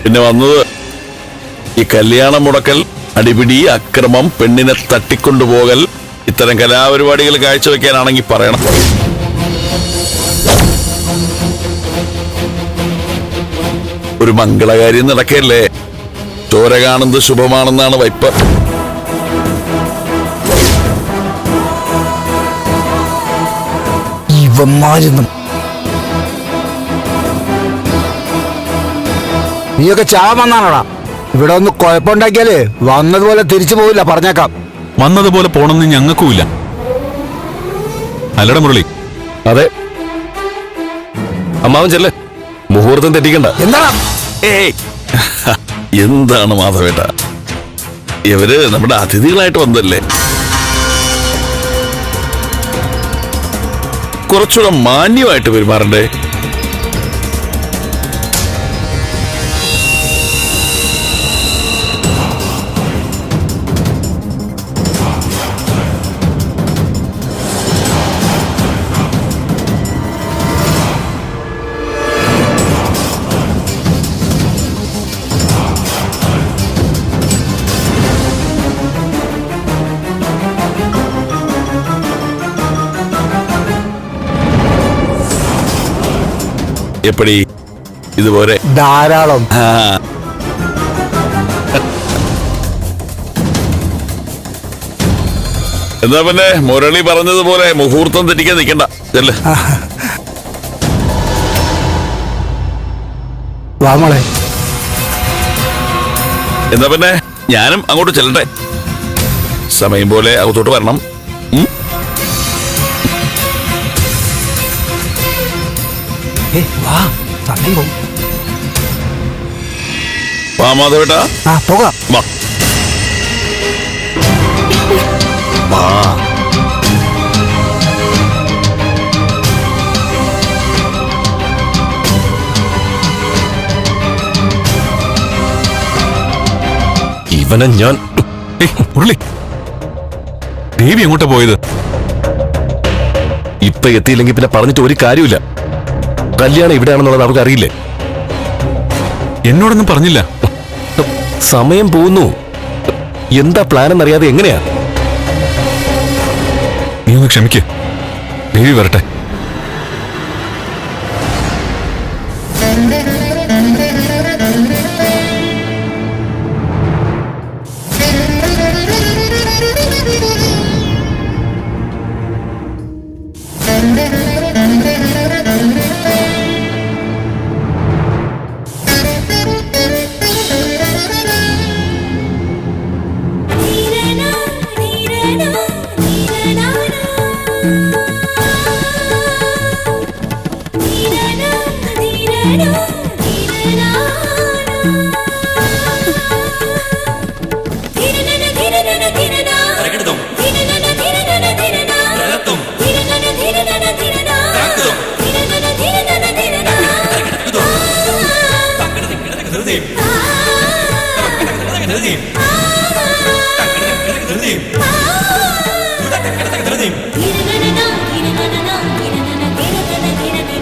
പിന്നെ വന്നത് ഈ കല്യാണം മുടക്കൽ, അടിപിടി, അക്രമം, പെണ്ണിനെ തട്ടിക്കൊണ്ടുപോകൽ, ഇത്തരം കലാപരിപാടികൾ കാഴ്ചവെക്കാനാണെങ്കിൽ പറയണം. ഒരു മംഗളകാര്യം നടക്കല്ലേ. ചോര കാണുന്നത് ശുഭമാണെന്നാണ് വൈപ്പ്. നീയൊക്കെ ചാവന്നാണോടാ? ഇവിടെ ഒന്ന് കുഴപ്പമുണ്ടാക്കിയാലേ വന്നതുപോലെ തിരിച്ചു പോവില്ല, പറഞ്ഞേക്കാം. വന്നതുപോലെ പോണെന്ന് ഞങ്ങൾക്കുമില്ല. അല്ലട മുരളി? അതെ. അമ്മാവൻ ചെല്ല്, മുഹൂർത്തം തെറ്റിക്കണ്ട. എന്താ എന്താണ് മാധവേട്ട, ഇവര് നമ്മുടെ അതിഥികളായിട്ട് വന്നല്ലേ, കുറച്ചുകൂടെ മാന്യമായിട്ട് പെരുമാറണ്ടേ? എപ്പടി ഇതുപോലെ ധാരാളം. എന്നാ പിന്നെ മുരളി പറഞ്ഞതുപോലെ മുഹൂർത്തം തെറ്റിക്കാൻ നിൽക്കണ്ട, ചെല്ലേ. വാമോളെ. എന്നാ പിന്നെ ഞാനും അങ്ങോട്ട് ചെല്ലട്ടെ. സമയം പോലെ അകത്തോട്ട് വരണം. വാ മാധവേട്ടാ, പോകാം. വാ വാ. ഇവനെ ഞാൻ. മുരളി, ദേവി എങ്ങോട്ടാ പോയത്? ഇപ്പൊ എത്തിയില്ലെങ്കിൽ പിന്നെ പറഞ്ഞിട്ട് ഒരു കാര്യമില്ല. കല്യാണം ഇവിടെയാണെന്നുള്ളത് അവർക്ക് അറിയില്ലേ? എന്നോടൊന്നും പറഞ്ഞില്ല. സമയം പോകുന്നു. എന്താ പ്ലാൻ എന്നറിയാതെ എങ്ങനെയാ? നീ ഒന്ന് ക്ഷമിക്ക്, ദേവി വരട്ടെ.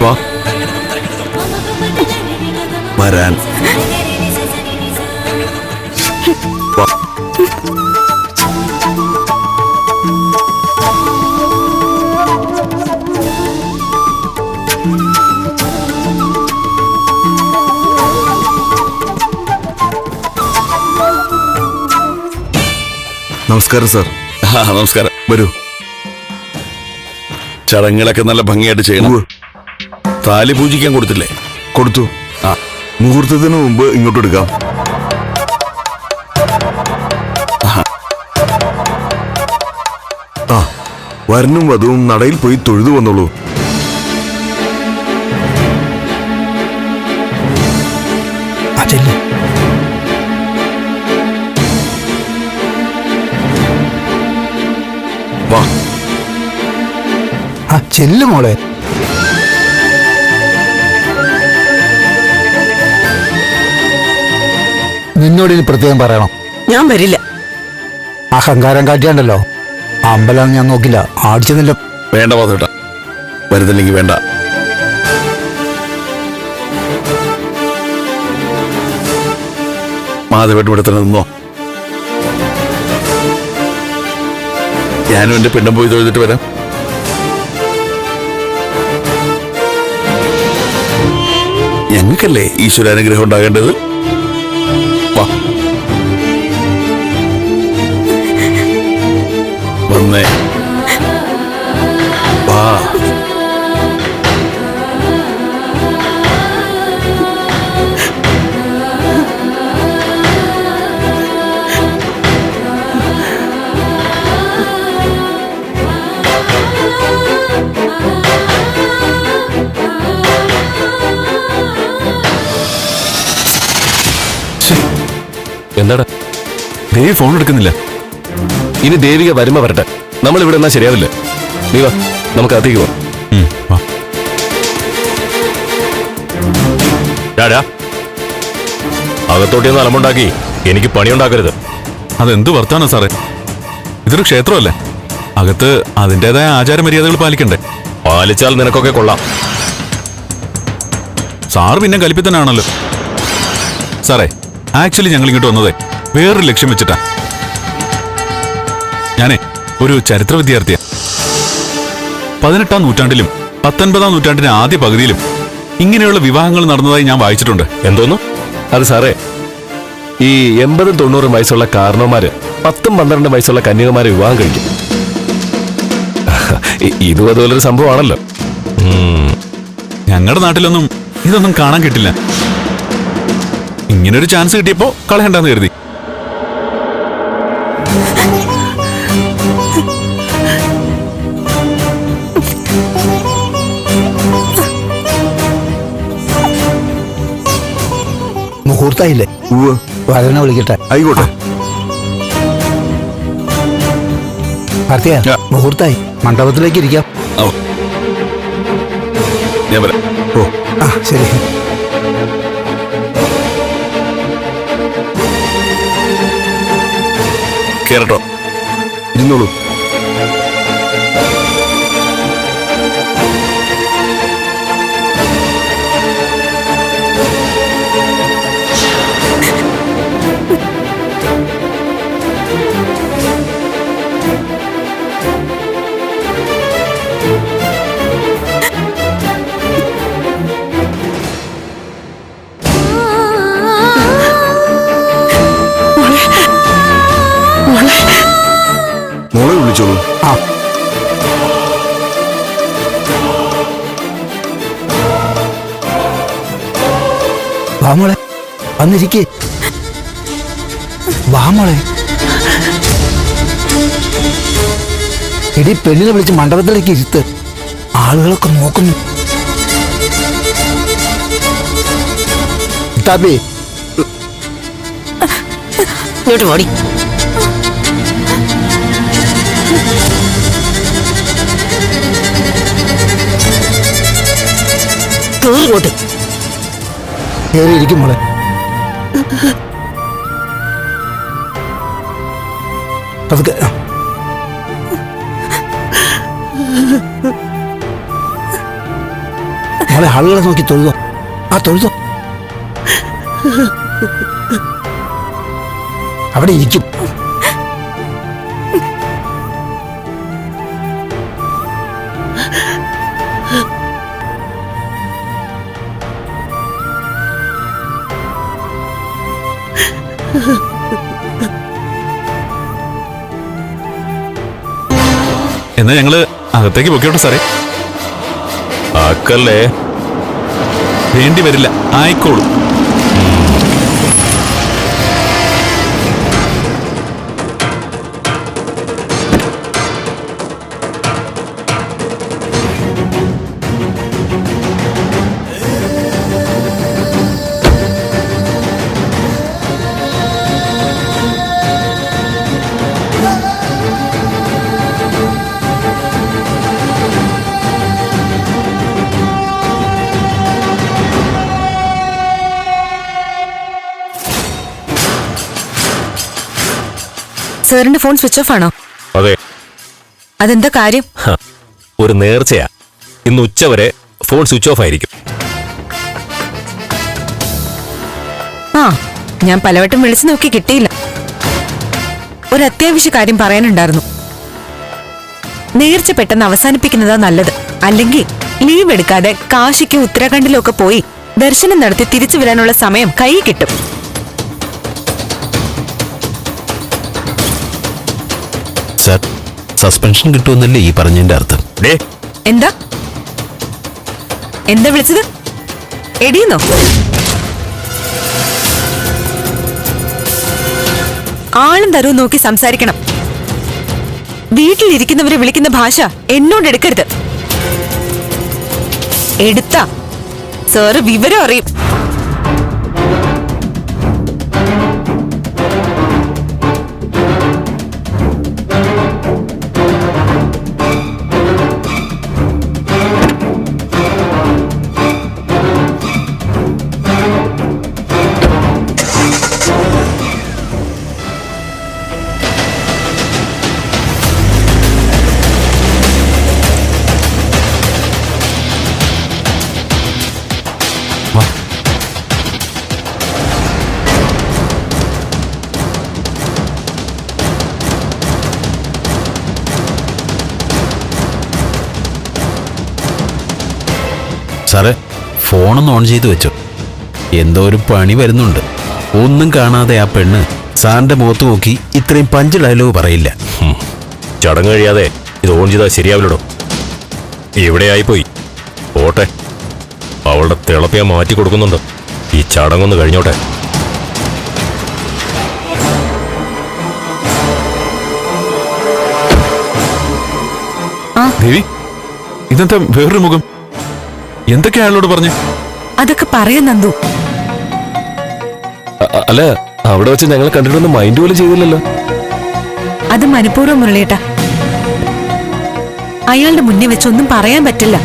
വാ. വരാൻ. വാ. നമസ്കാരം സാർ. നമസ്കാരം. വരൂ. ചടങ്ങുകളൊക്കെ നല്ല ഭംഗിയായിട്ട് ചെയ്യണം. താലി പൂജിക്കാൻ കൊടുത്തില്ലേ? കൊടുത്തു. മുഹൂർത്തത്തിന് മുമ്പ് ഇങ്ങോട്ട് എടുക്കാം. വരനും വധുവും നടയിൽ പോയി തൊഴുതു വന്നോളൂ. വാ. ചെല്ലു മോളെ. നിന്നോട് ഇനി പ്രത്യേകം പറയണം. ഞാൻ വരില്ല. അഹങ്കാരം കാട്ടിയാണ്ടല്ലോ, അമ്പലം ഞാൻ നോക്കില്ല, ആടിച്ചതില്ല. വേണ്ട മാധവേട്ടാ, വരുന്നില്ലെങ്കിൽ വേണ്ട. മാധവേട്ടൻ ഇവിടെ തന്നെ നിന്നോ. ഞാനും എന്റെ പെണ്ണും പോയി തൊഴുതിട്ട് വരാം. ഞങ്ങൾക്കല്ലേ ഈശ്വരാനുഗ്രഹം ഉണ്ടാകേണ്ടത്. വാ വന്നേ വാ. എന്താടാ ദേവി ഫോൺ എടുക്കുന്നില്ല. ഇനി ദേവിക വരുമ്പോ വരട്ടെ. നമ്മൾ ഇവിടെ എന്നാ ശരിയാവില്ല. നീ വാ, നമുക്ക് അകത്തേക്ക് പോവാം. വാ. അകത്തോട്ടിയൊന്ന് അലമുണ്ടാക്കി എനിക്ക് പണിയുണ്ടാക്കരുത്. അതെന്ത് വർത്താനം സാറേ? ഇതൊരു ക്ഷേത്രമല്ലേ, അകത്ത് അതിൻ്റെതായ ആചാരമര്യാദകൾ പാലിക്കണ്ടേ? പാലിച്ചാൽ നിനക്കൊക്കെ കൊള്ളാം. സാറ് പിന്നെ കലിപ്പിത്തനാണല്ലോ. സാറേ, ആക്ച്വലി ഞങ്ങൾ ഇങ്ങോട്ട് വന്നതേ വേറൊരു ലക്ഷ്യം വെച്ചിട്ടാ. ഞാനേ ഒരു ചരിത്ര വിദ്യാർത്ഥിയാ. 18-ാം നൂറ്റാണ്ടിലും 19-ാം നൂറ്റാണ്ടിന്റെ ആദ്യ പകുതിയിലും ഇങ്ങനെയുള്ള വിവാഹങ്ങൾ നടന്നതായി ഞാൻ വായിച്ചിട്ടുണ്ട്. എന്തോന്നു? അത് സാറേ, ഈ 80-90 വയസ്സുള്ള കാരണവന്മാര് 10-12 വയസ്സുള്ള കന്യകമാരെ വിവാഹം കഴിക്കും. ഇതും അതുപോലൊരു സംഭവമാണല്ലോ. ഞങ്ങളുടെ നാട്ടിലൊന്നും ഇതൊന്നും കാണാൻ കിട്ടില്ല. ഇങ്ങനൊരു ചാൻസ് കിട്ടിയപ്പോ കളയണ്ടെന്ന് കരുതി. മുഹൂർത്തായില്ലേ? വരനെ വിളിക്കട്ടെ. ആയിക്കോട്ടെ. കാർത്തിക, മുഹൂർത്തായി, മണ്ഡപത്തിലേക്ക് ഇരിക്കാം. ഞാൻ വരാം. ഓ ആ ശരി. കേറട്ടോ, ഇരുന്നോളൂ. മോളെ വിളിച്ചോളൂ. ആ വാ മോളെ, വന്നിരിക്കേ. വാ മോളെ. എടി, പെണ്ണിനെ വിളിച്ച് മണ്ഡപത്തിലേക്ക് ഇരുത്ത്. ആളുകളൊക്കെ നോക്കുന്നു. താപി ഇങ്ങോട്ട് ഓടി. ഇങ്ങോട്ട് കയറിയിരിക്കും മോളെ. പതുക്കെ. മോളെ, ആളുകളെ നോക്കി തൊഴുതോ. ആ തൊഴുതോ. അവിടെ ഇരിക്കും. എന്നാ ഞങ്ങള് അകത്തേക്ക് പൊക്കോട്ടെ സാറേ. ആക്കല്ലേ. വേണ്ടി വരില്ല, ആയിക്കോളൂ. സാറിന്റെ ഫോൺ സ്വിച്ച് ഓഫ് ആണോ? അതെ. അതെന്താ കാര്യം? ഒരു നേർച്ചയാ. ഇന്ന് ഉച്ചവരെ ഫോൺ സ്വിച്ച് ഓഫ് ആയിരിക്കും. ആ, ഞാൻ പലവട്ടം വിളിച്ചു നോക്കി കിട്ടിയില്ല. ഒരു അത്യാവശ്യ കാര്യം പറയാനുണ്ടായിരുന്നു. നേർച്ച പെട്ടെന്ന് അവസാനിപ്പിക്കുന്നതാ നല്ലത്. അല്ലെങ്കിൽ ലീവ് എടുക്കാതെ കാശിക്കും ഉത്തരാഖണ്ഡിലും ഒക്കെ പോയി ദർശനം നടത്തി തിരിച്ചു വരാനുള്ള സമയം കൈ കിട്ടും. സർ, സസ്പെൻഷൻ കിട്ടുമെന്നല്ലേ ഈ പറഞ്ഞതിന്റെ അർത്ഥം? എന്താ എന്താ വിളിച്ചത്? എടീന്നോ? ആളും തരവും നോക്കി സംസാരിക്കണം. വീട്ടിലിരിക്കുന്നവരെ വിളിക്കുന്ന ഭാഷ എന്നോട് എടുക്കരുത്. എടുത്താ സാറ് വിവരം അറിയും. സാറേ, ഫോണൊന്ന് ഓൺ ചെയ്ത് വെച്ചോ. എന്തോ ഒരു പണി വരുന്നുണ്ട്. ഒന്നും കാണാതെ ആ പെണ്ണ് സാറിന്റെ മുഖത്ത് നോക്കി ഇത്രയും പഞ്ച് ഡയലോഗ് പറയില്ല. ചടങ്ങ് കഴിയാതെ ഇത് ഓൺ ചെയ്താൽ ശരിയാവില്ലടോ. എവിടെയായിപ്പോയി പോട്ടെ. അവളുടെ തിളപ്പ് ഞാൻ മാറ്റി കൊടുക്കുന്നുണ്ട്. ഈ ചടങ്ങൊന്ന് കഴിഞ്ഞോട്ടെ. ദേവി, ഇതെന്താ വേറൊരു മുഖം? എന്തൊക്കെ അയാളോട് പറഞ്ഞു? അതൊക്കെ പറയാൻ നന്ദു. അല്ല, അവിടെ വെച്ച് ഞങ്ങളെ കണ്ടിട്ടൊന്നും മൈൻഡ് പോലും ചെയ്തില്ലല്ലോ. അത് മനഃപൂർവ്വം മുരളിയേട്ടാ. അയാളുടെ മുന്നിൽ വെച്ചൊന്നും പറയാൻ പറ്റില്ല.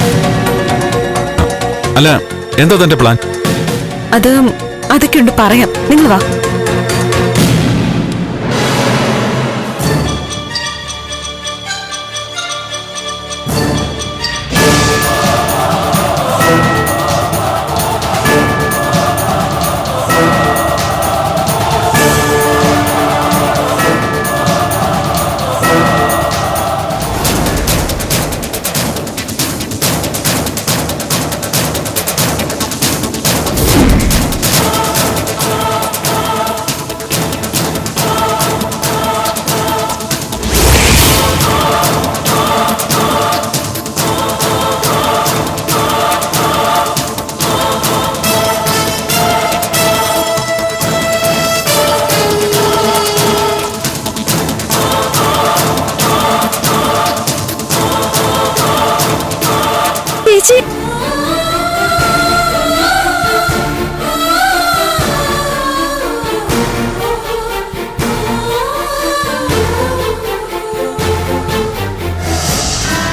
അല്ല, എന്താ തന്റെ പ്ലാൻ? അതൊക്കെ ഉണ്ട്, പറയാം. നിങ്ങൾ വാ. ചേച്ചി,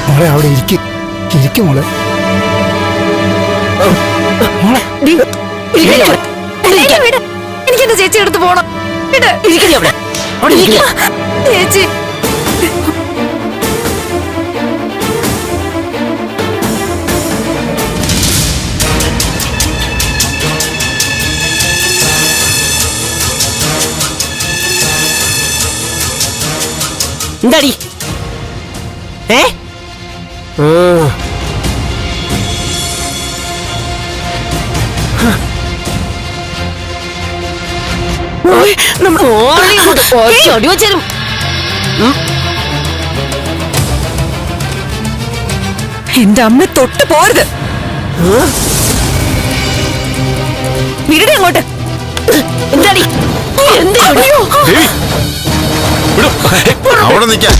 മോളെ അവിടെ ഇരിക്കും മോളെ. എനിക്കെന്റെ ചേച്ചി എടുത്ത് പോണം. ചേച്ചി, എന്താടി? അടിവച്ചരും. എന്റെ അമ്മ തൊട്ട് പോരുത്. വിരടെ അങ്ങോട്ട്. എന്താടി? അവിടെ നിൽക്കാൻ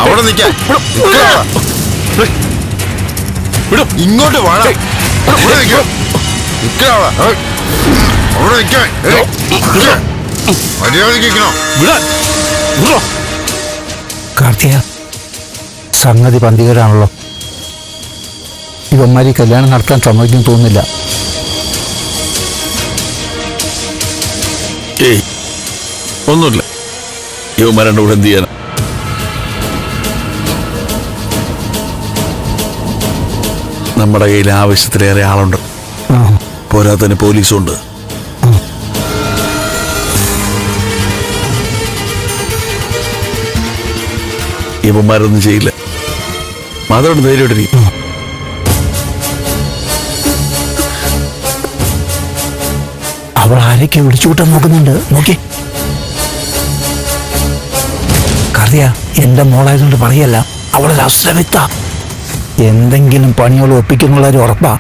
അവിടെ നിൽക്കാൻ ഇങ്ങോട്ട് വേണം. അവിടെ നിൽക്കാൻ മര്യാദയ്ക്കോ. കാർത്തിക, സംഗതി പന്തികരാണല്ലോ. ഇവന്മാരി കല്യാണം നടത്താൻ സമ്മതിക്കും തോന്നുന്നില്ല. ഏയ്, ഒന്നുമില്ല. യുവമാരുടെ കൂടെ എന്ത് ചെയ്യാൻ? നമ്മുടെ കയ്യിൽ ആവശ്യത്തിലേറെ ആളുണ്ട്. ആ, പോരാത്തതിന് പോലീസുണ്ട്. ഇവന്മാരൊന്നും ചെയ്യില്ല. മാത്രം ധൈര്യമായിട്ടിരിക്കും. അവൾ ആരൊക്കെ വിളിച്ചുകൂട്ടാൻ നോക്കുന്നുണ്ട്. നോക്കി കറിയ എന്റെ മോളായതുകൊണ്ട് പറയല്ല, അവളൊരു അശ്രമിത്ത. എന്തെങ്കിലും പണികൾ ഒപ്പിക്കുന്നുള്ള ഒരു ഉറപ്പാ.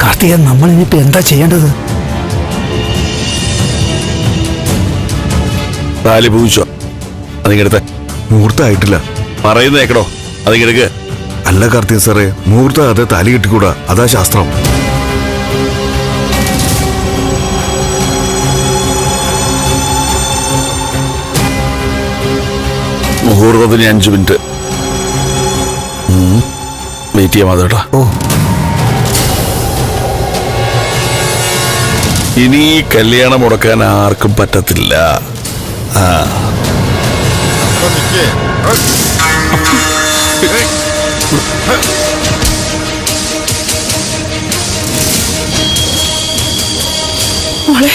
കാർത്തിക, നമ്മൾ ഇനിയിപ്പോ എന്താ ചെയ്യേണ്ടത്? താലി പൂവിച്ചോ? അതിങ്ങെടുത്ത്. മുഹൂർത്തമായിട്ടില്ല. പറയുന്ന കേക്കടോ, അതിങ്ങെടുക്ക്. അല്ല കാർത്തിക സാറേ, മുഹൂർത്തം അതെ താലി കെട്ടിക്കൂടാ, അതാ ശാസ്ത്രം. മുഹൂർത്തത്തിന് 5 മിനിറ്റ് വെയിറ്റ് ചെയ്യാൻ മാതേട്ടാ. ഓ, ഇനി ഈ കല്യാണം മുടക്കാൻ ആർക്കും പറ്റത്തില്ല. ആ, മോളെ,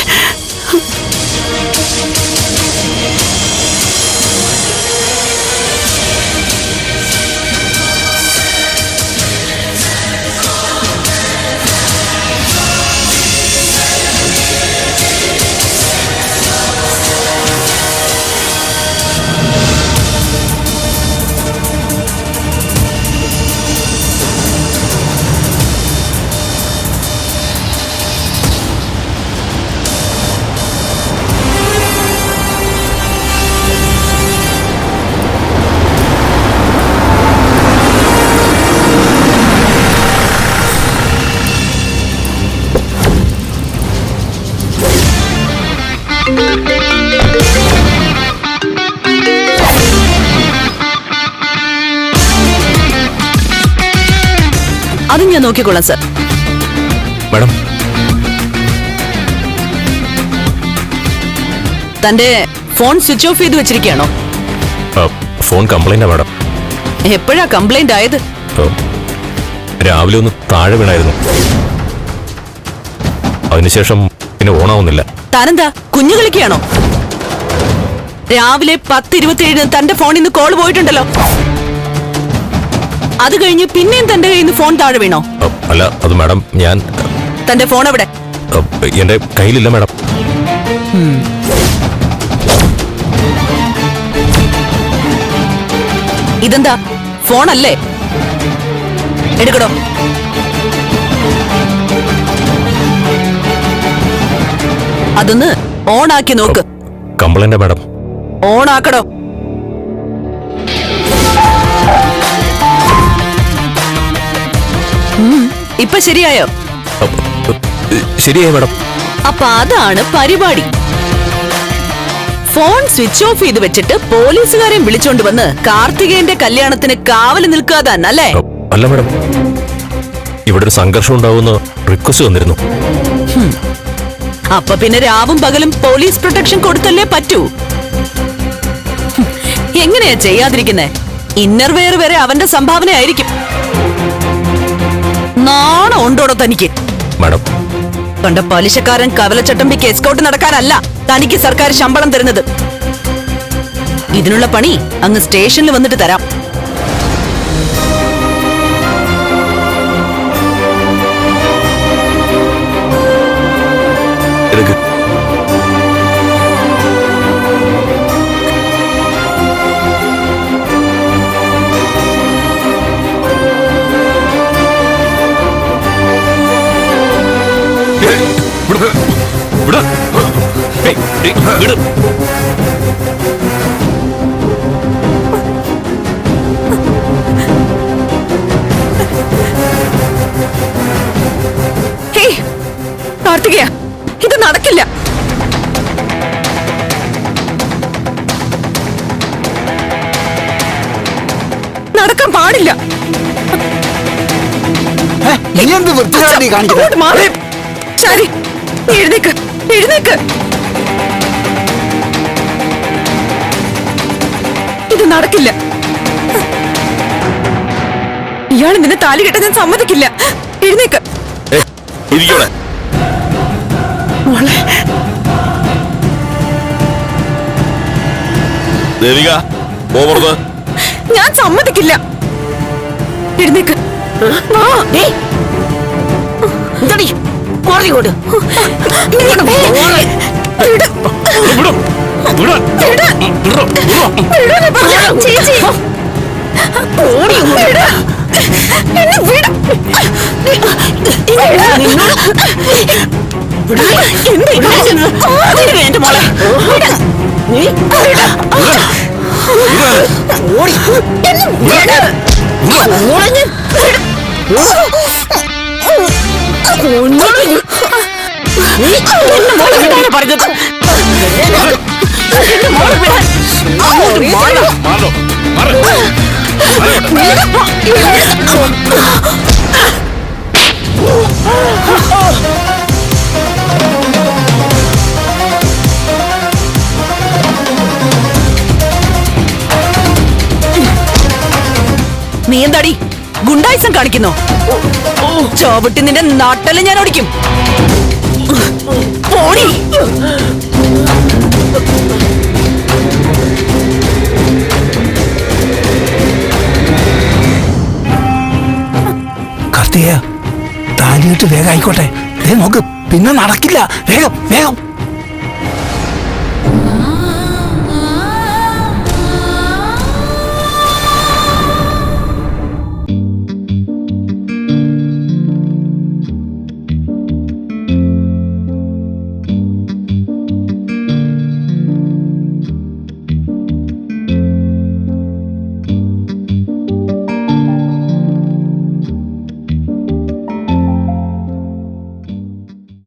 അതും ഞാൻ നോക്കിക്കൊള്ളാം സർ. മാഡം, തന്റെ ഫോൺ സ്വിച്ച് ഓഫ് ചെയ്ത് വെച്ചിരിക്കുകയാണോ? ഫോൺ കംപ്ലൈന്റാ മാഡം. എപ്പോഴാ കംപ്ലൈന്റ് ആയത്? രാവിലെ ഒന്ന് താഴെ വീണായിരുന്നു. അതിനുശേഷം പിന്നെ ഓണാവുന്നില്ല. താനെന്താ കുഞ്ഞു കളിക്കുകയാണോ? രാവിലെ 10:27 തന്റെ ഫോണിൽ നിന്ന് കോൾ പോയിട്ടുണ്ടല്ലോ. അത് കഴിഞ്ഞ് പിന്നെയും തന്റെ കയ്യിൽ നിന്ന് ഫോൺ താഴെ വീണോ? അല്ല, അത് മാഡം ഞാൻ... തന്റെ ഫോൺ എവിടെ? എന്റെ കയ്യിലില്ല മാഡം. ഇതെന്താ ഫോണല്ലേ? എടുക്കടോ. അതൊന്ന് ഓണാക്കി നോക്ക്. കംപ്ലൈന്റാ മാഡം. ഓണാക്കടോ. ഇപ്പൊ ശരിയായോ? ശരിയായി മാഡം. അപ്പൊ അതാണ് പരിപാടി. ഫോൺ സ്വിച്ച് ഓഫ് ചെയ്ത് വെച്ചിട്ട് പോലീസുകാരെ വിളിച്ചോണ്ട് വന്ന് കാർത്തികേയന്റെ കല്യാണത്തിന് കാവല് നിൽക്കാതാൻ അല്ലേ? അല്ല മാഡം, ഇവിടെ ഒരു സംഘർഷം ഉണ്ടാവുമെന്ന് റിക്വസ്റ്റ് വന്നിരുന്നു. അപ്പൊ പിന്നെ രാവും പകലും പോലീസ് പ്രൊട്ടക്ഷൻ കൊടുത്തല്ലേ പറ്റൂ. എങ്ങനെയാ ചെയ്യാതിരിക്കുന്നേ? ഇന്നർവെയർ വരെ അവന്റെ സംഭാവന ആയിരിക്കും. നാണം ഉണ്ടോടോ തനിക്ക്? മാഡം, കണ്ട പലിശക്കാരൻ കവലച്ചട്ടമ്പിക്ക് എസ്കോട്ട് നടക്കാനല്ല തനിക്ക് സർക്കാർ ശമ്പളം തരുന്നത്. ഇതിനുള്ള പണി അങ്ങ് സ്റ്റേഷനിൽ വന്നിട്ട് തരാം. എടുക്ക്. കാർത്തികേയ, ഇത് നടക്കില്ല. നടക്കാൻ പാടില്ല. നീ എന്ത് വൃത്തികേടാണ് ഈ കാണിക്കുന്നത്? അങ്ങോട്ട് മാറ്. ശരി, നീ എഴുന്നേക്ക്, എഴുന്നേക്ക്. ഇത് നടക്കില്ല. ഇയാൾ നിന്നെ താലി കെട്ടാൻ ഞാൻ സമ്മതിക്കില്ല. എഴുന്നേക്ക്. ഇരിക്കോടെ. മോളെ, ദേവിക പോവരുത്. ഞാൻ സമ്മതിക്കില്ല. എഴുന്നേക്ക്. വാ. എന്താടി മാറിക്കോട്ട് വിട്. വിടും. വിടാൻ. വിടാനാ പറഞ്ഞെ, ചേച്ചി. ഓടി വിട്. എന്നെ വിട്. എന്റെ മോളെ നീ ഓടി പറഞ്ഞത് മാറോ. മാറ്. നീ എന്താടി ഗുണ്ടായിസം കാണിക്കുന്നോ? ചാവിട്ടി നിന്റെ നാട്ടില് ഞാൻ ഓടിക്കും. ഓടി. കാർത്തിക താലിയിട്ട് വേഗം ആയിക്കോട്ടെ. നോക്ക്, പിന്നെ നടക്കില്ല. വേഗം വേഗം.